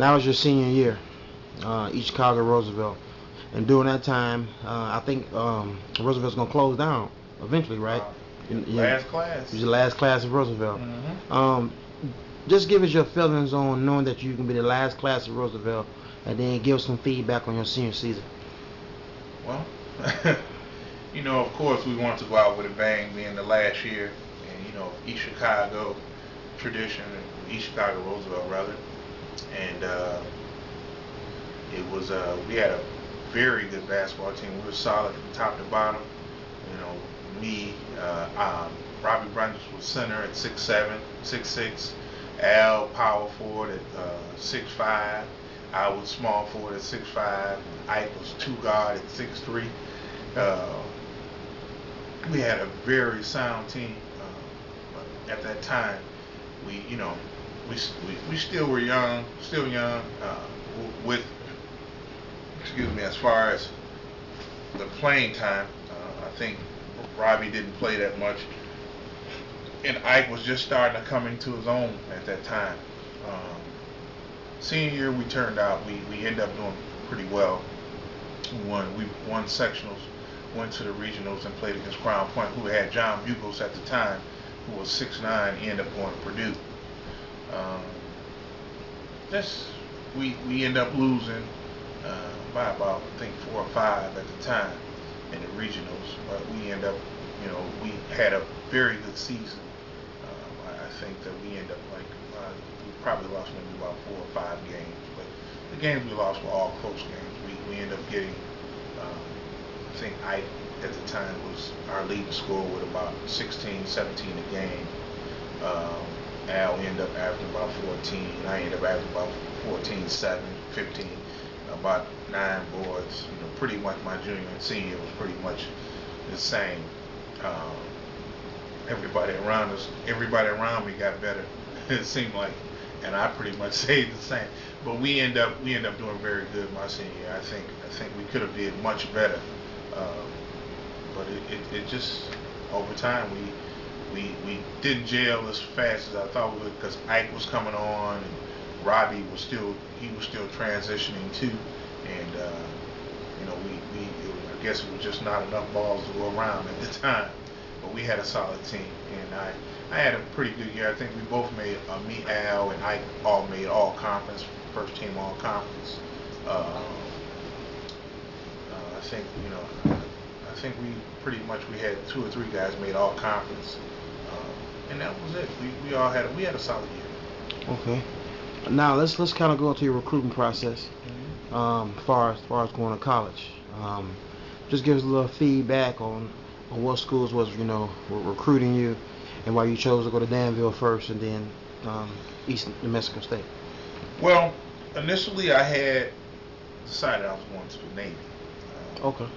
Now it's your senior year, East Chicago Roosevelt. And during that time, I think Roosevelt's gonna close down eventually, right? Last class. You're the last class of Roosevelt. Mm-hmm. Just give us your feelings on knowing that you can be the last class of Roosevelt, and then give us some feedback on your senior season. Well, of course, we want to go out with a bang, being the last year, and East Chicago tradition, East Chicago Roosevelt rather, and we had a very good basketball team. We were solid from top to bottom. Me, Robbie Brundage was center at 6'7", 6'6". Al power forward at 6'5". I was small forward at 6'5". Ike was two guard at 6'3". We had a very sound team. But at that time, we still were young, still young. With excuse me, as far as the playing time, I think Robbie didn't play that much, and Ike was just starting to come into his own at that time. Senior year, we turned out, we ended up doing pretty well. We won sectionals, went to the regionals, and played against Crown Point, who had John Bugles at the time, who was 6'9". He ended up going to Purdue. We ended up losing by about, I think, 4 or 5 at the time in the regionals, but we ended up, we had a very good season. I think that we ended up we probably lost maybe about 4 or 5 games, but the games we lost were all close games. We ended up getting, I think Ike at the time was our leading scorer with about 16, 17 a game. Al ended up averaging about 14. I ended up averaging about 14, 7, 15, about 9 boards. Pretty much my junior and senior was pretty much the same. Everybody around me got better. It seemed like, and I pretty much stayed the same. But we end up doing very good my senior year. I think we could have did much better. But it just, over time, we didn't gel as fast as I thought we would, because Ike was coming on and Robbie was still transitioning too, and I guess it was just not enough balls to go around at the time. But we had a solid team, and I had a pretty good year. I think we both made, me, Al, and Ike all made all conference, first team all conference. I think we pretty much, we had 2 or 3 guys made all conference, and that was it. We had a solid year. Okay. Now let's kind of go into your recruiting process. Far as going to college. Just give us a little feedback on what schools was were recruiting you, and why you chose to go to Danville first, and then East New Mexico State. Well, initially I had decided I was going to the Navy. Okay.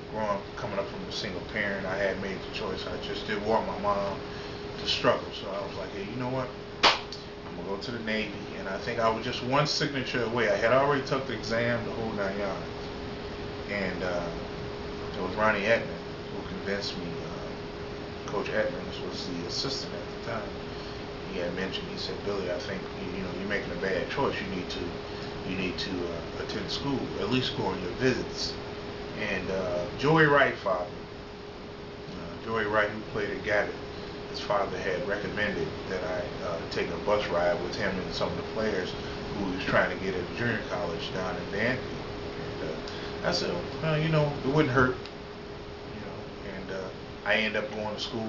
Coming up from a single parent, I had made the choice. I just didn't want my mom to struggle, so I was like, hey, you know what? I'm gonna go to the Navy, and I think I was just one signature away. I had already took the exam, the whole 9 yards, and it was Ronnie Edmond who convinced me. Coach Edmonds was the assistant at the time. He had mentioned, he said, Billy, I think you're making a bad choice. You need to attend school, at least go on your visits. And Joey Wright, Joey Wright, who played at Gabbett, his father had recommended that I take a bus ride with him and some of the players who he was trying to get at junior college down in Danville. And I said, it wouldn't hurt. I ended up going to school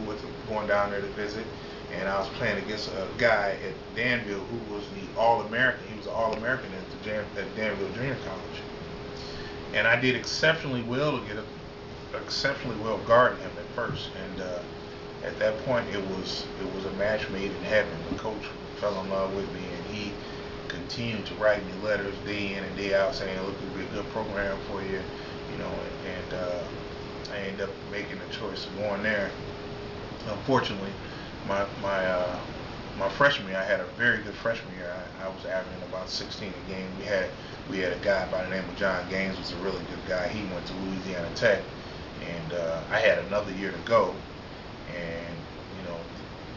going down there to visit, and I was playing against a guy at Danville who was the All-American. He was an All-American at Danville Junior College, and I did exceptionally well guarding him at first. And at that point, it was a match made in heaven. The coach fell in love with me, and he continued to write me letters day in and day out saying, "Look, it'll be a good program for you," and I ended up making the choice of going there. Unfortunately, my freshman year, I had a very good freshman year. I was averaging about 16 a game. We had a guy by the name of John Gaines, was a really good guy. He went to Louisiana Tech, and I had another year to go. And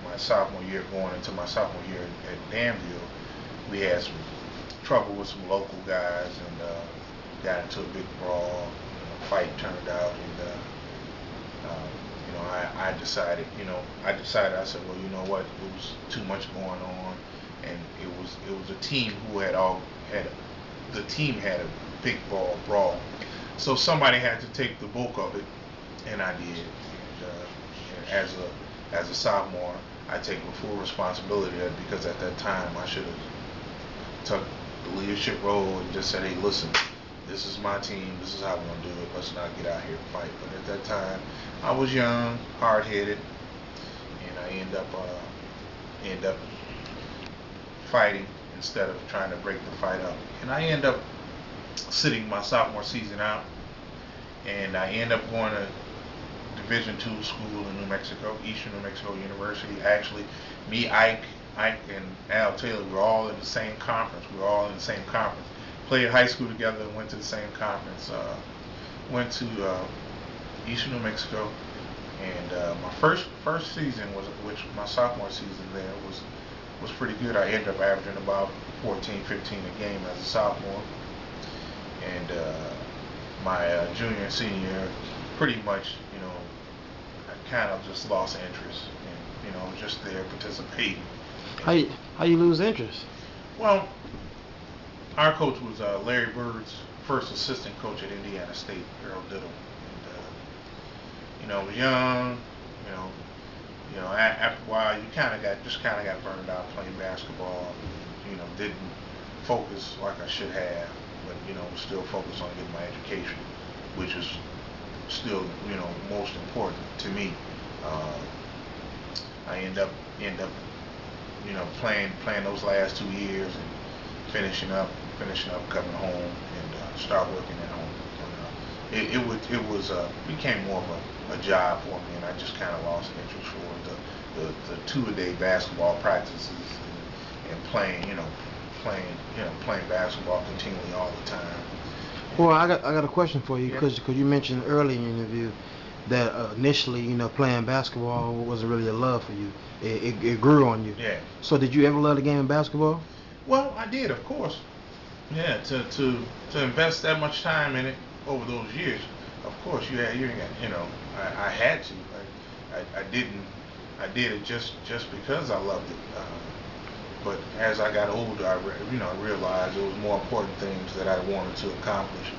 my sophomore year, going into my sophomore year at Danville, we had some trouble with some local guys and got into a big brawl. Fight turned out, and I decided, I said, well, you know what, it was too much going on, and it was a team who the team had a big brawl, so somebody had to take the bulk of it, and I did. And as a sophomore, I take the full responsibility of it, because at that time I should have took the leadership role and just said, hey, listen, this is my team, this is how we're going to do it, let's not get out here and fight. But at that time, I was young, hard-headed, and I end up fighting instead of trying to break the fight up. And I end up sitting my sophomore season out, and I end up going to Division II school in New Mexico, Eastern New Mexico University. Actually, me, Ike, and Al Taylor, we were all in the same conference. Played high school together and went to the same conference. Went to Eastern New Mexico, and my first season my sophomore season there was pretty good. I ended up averaging about 14, 15 a game as a sophomore, and my junior and senior year, pretty much, I kind of just lost interest, and just there participating. How you lose interest? Well, our coach was Larry Bird's first assistant coach at Indiana State, Earl Dittle. And I was young. After a while, you kind of got burned out playing basketball. Didn't focus like I should have, but was still focused on getting my education, which is still most important to me. I end up playing those last 2 years and finishing up, coming home, and start working at home. It became more of a job for me, and I just kind of lost interest for the 2-a-day basketball practices and playing basketball continually all the time. Well, I got a question for you, because you mentioned early in the interview that initially, playing basketball wasn't really a love for you. It grew on you. Yeah. So did you ever love the game of basketball? Well, I did, of course. Yeah, to invest that much time in it over those years, of course, I had to. I did it just because I loved it. But as I got older, I realized there was more important things that I wanted to accomplish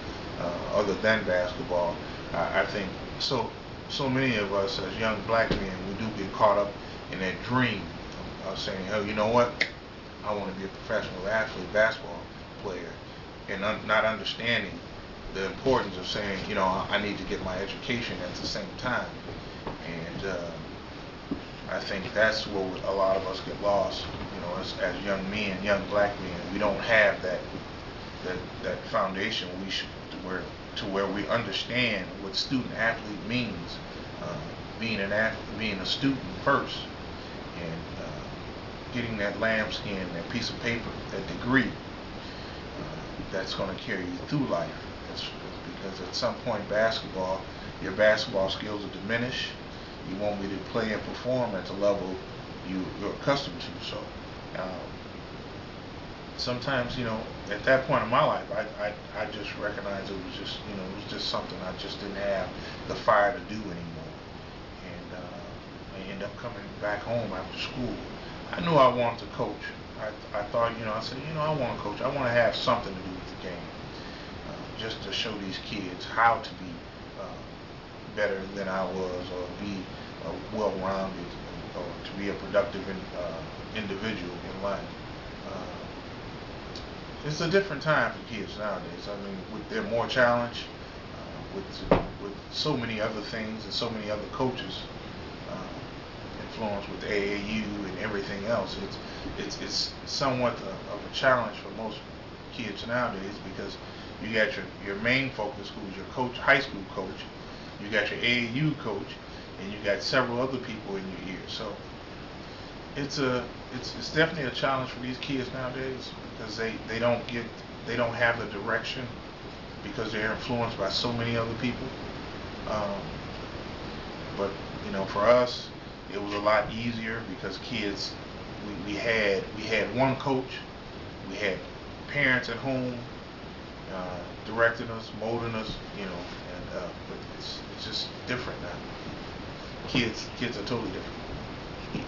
other than basketball. I think so many of us as young black men, we do get caught up in that dream of saying, oh, you know what? I want to be a professional athlete, basketball player, and not understanding the importance of saying, I need to get my education at the same time. And I think that's where a lot of us get lost. As young men, young black men, we don't have that foundation to where we understand what student athlete means. Being a student first, and getting that lambskin, that piece of paper, that degree, that's going to carry you through life. Because at some point, your basketball skills will diminish. You won't be able to play and perform at the level you're accustomed to. So sometimes, at that point in my life, I just recognized it was just something I just didn't have the fire to do anymore. And I ended up coming back home after school. I knew I wanted to coach. I thought, I said, I want to coach. I want to have something to do with the game, just to show these kids how to be better than I was, or be well-rounded, or to be a productive individual in life. It's a different time for kids nowadays. I mean, they're more challenged with so many other things and so many other coaches influenced with AAU and everything else. It's somewhat of a challenge for most kids nowadays, because you got your main focus, who's your coach, high school coach. You got your AAU coach, and you got several other people in your ear. So it's definitely a challenge for these kids nowadays, because they don't have the direction, because they're influenced by so many other people. But for us, it was a lot easier, because kids, we had one coach, we had parents at home directing us, molding us, but it's just different now. Kids are totally different.